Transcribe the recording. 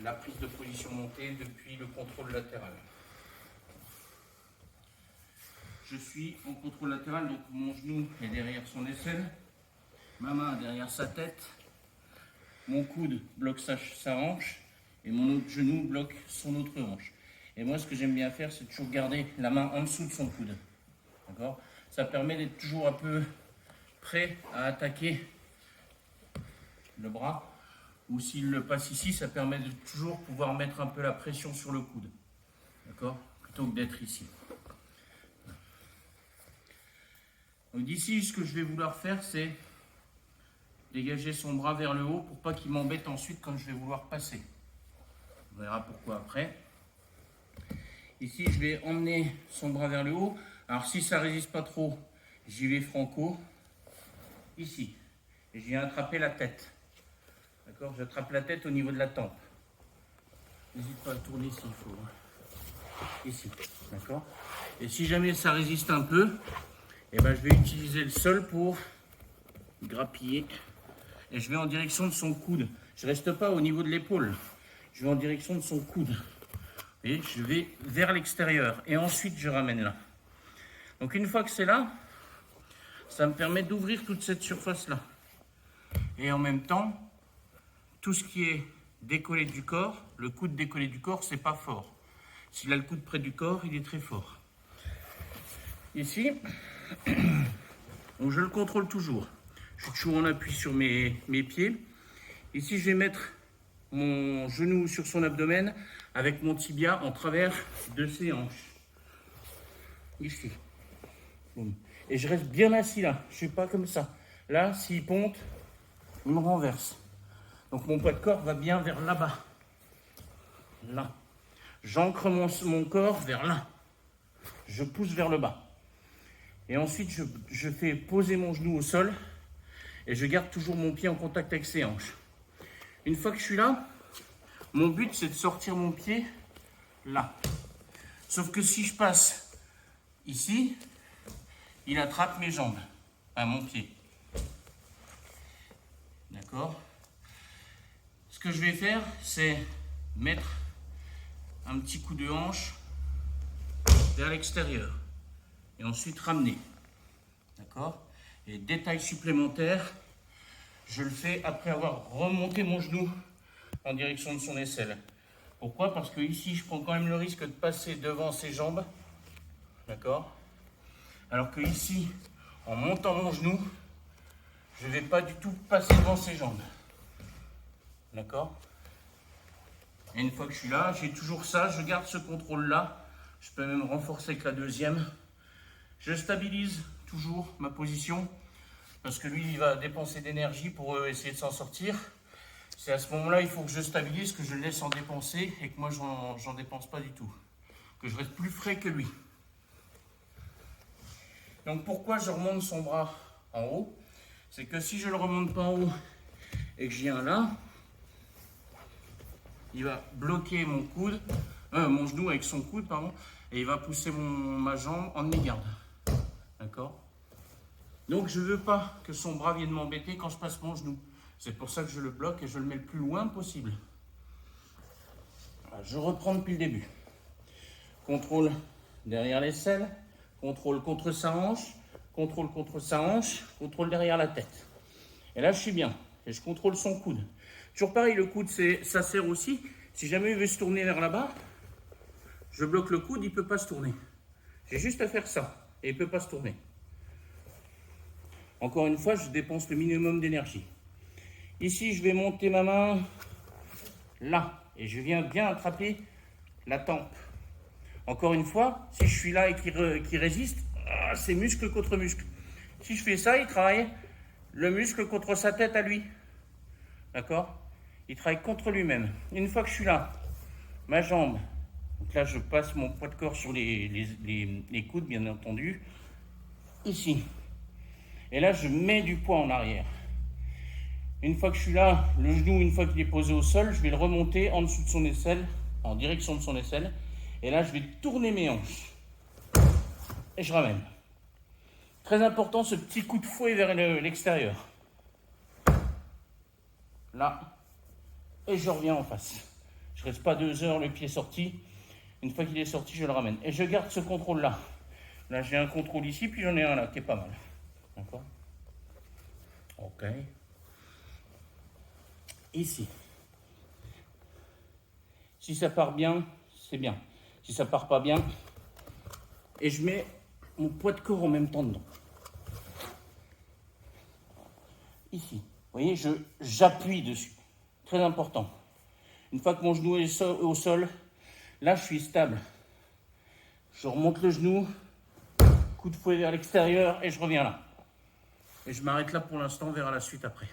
la prise de position montée depuis le contrôle latéral. Je suis en contrôle latéral, donc mon genou est derrière son aisselle, ma main derrière sa tête, mon coude bloque sa hanche et mon autre genou bloque son autre hanche. Et moi, ce que j'aime bien faire, c'est toujours garder la main en dessous de son coude. D'accord ? Ça permet d'être toujours un peu prêt à attaquer le bras. Ou s'il le passe ici, ça permet de toujours pouvoir mettre un peu la pression sur le coude. D'accord ? Plutôt que d'être ici. Donc d'ici, ce que je vais vouloir faire, c'est dégager son bras vers le haut pour pas qu'il m'embête ensuite quand je vais vouloir passer. On verra pourquoi après. Ici, je vais emmener son bras vers le haut. Alors si ça ne résiste pas trop, j'y vais franco. Ici. Et je viens attraper la tête. D'accord ? J'attrape la tête au niveau de la tempe. N'hésite pas à tourner s'il faut. Ici. D'accord ? Et si jamais ça résiste un peu, eh ben, je vais utiliser le sol pour grappiller. Et je vais en direction de son coude. Je ne reste pas au niveau de l'épaule. Je vais en direction de son coude. Et je vais vers l'extérieur. Et ensuite, je ramène là. Donc, une fois que c'est là, ça me permet d'ouvrir toute cette surface-là. Et en même temps, tout ce qui est décollé du corps, le coude décollé du corps, c'est pas fort. S'il a le coude près du corps, il est très fort. Ici, donc je le contrôle toujours. Je suis toujours en appui sur mes pieds. Ici, je vais mettre mon genou sur son abdomen avec mon tibia en travers de ses hanches. Ici. Boum. Et je reste bien assis là. Je ne suis pas comme ça. Là, s'il ponte, il me renverse. Donc mon poids de corps va bien vers là-bas. Là. J'ancre mon corps vers là. Je pousse vers le bas. Et ensuite, je fais poser mon genou au sol et je garde toujours mon pied en contact avec ses hanches. Une fois que je suis là, mon but, c'est de sortir mon pied là. Sauf que si je passe ici, il attrape mes jambes, à mon pied. D'accord ? Ce que je vais faire, c'est mettre un petit coup de hanche vers l'extérieur. Et ensuite ramener. D'accord ? Et détail supplémentaire, je le fais après avoir remonté mon genou en direction de son aisselle. Pourquoi ? Parce que ici, je prends quand même le risque de passer devant ses jambes. D'accord ? Alors que ici, en montant mon genou, je ne vais pas du tout passer devant ses jambes. D'accord ? Et une fois que je suis là, j'ai toujours ça, je garde ce contrôle-là. Je peux même renforcer avec la deuxième. Je stabilise toujours ma position parce que lui, il va dépenser d'énergie pour essayer de s'en sortir. C'est à ce moment-là, il faut que je stabilise, que je le laisse en dépenser et que moi, j'en dépense pas du tout. Que je reste plus frais que lui. Donc, pourquoi je remonte son bras en haut ? C'est que si je le remonte pas en haut et que je viens là, il va bloquer mon coude, mon genou avec son coude, pardon, et il va pousser ma jambe en demi-garde. D'accord ? Donc, je ne veux pas que son bras vienne m'embêter quand je passe mon genou. C'est pour ça que je le bloque et je le mets le plus loin possible. Voilà, je reprends depuis le début. Contrôle derrière l'aisselle, contrôle contre sa hanche, contrôle contre sa hanche, contrôle derrière la tête. Et là, je suis bien. Et je contrôle son coude. Toujours pareil, le coude, ça sert aussi. Si jamais il veut se tourner vers là-bas, je bloque le coude, il ne peut pas se tourner. J'ai juste à faire ça et il ne peut pas se tourner. Encore une fois, je dépense le minimum d'énergie. Ici, je vais monter ma main là et je viens bien attraper la tempe. Encore une fois, si je suis là et qu'il résiste, c'est muscle contre muscle. Si je fais ça, il travaille le muscle contre sa tête à lui. D'accord ? Il travaille contre lui-même. Une fois que je suis là, ma jambe, donc là je passe mon poids de corps sur les coudes, bien entendu, ici. Et là je mets du poids en arrière. Une fois que je suis là, le genou, une fois qu'il est posé au sol, je vais le remonter en dessous de son aisselle, en direction de son aisselle. Et là je vais tourner mes hanches. Et je ramène. Très important, ce petit coup de fouet vers l'extérieur. Là. Et je reviens en face. Je Je reste pas 2 heures le pied sorti. Une fois qu'il est sorti, je le ramène. Et je garde ce contrôle-là. Là, j'ai un contrôle ici, puis j'en ai un là, qui est pas mal. D'accord? Ok. Ici. Si ça part bien, c'est bien. Si ça part pas bien, et je mets mon poids de corps en même temps dedans. Ici. Vous voyez, j'appuie dessus. Très important. Une fois que mon genou est au sol, là, je suis stable. Je remonte le genou, coup de fouet vers l'extérieur et je reviens là. Et je m'arrête là pour l'instant, on verra la suite après.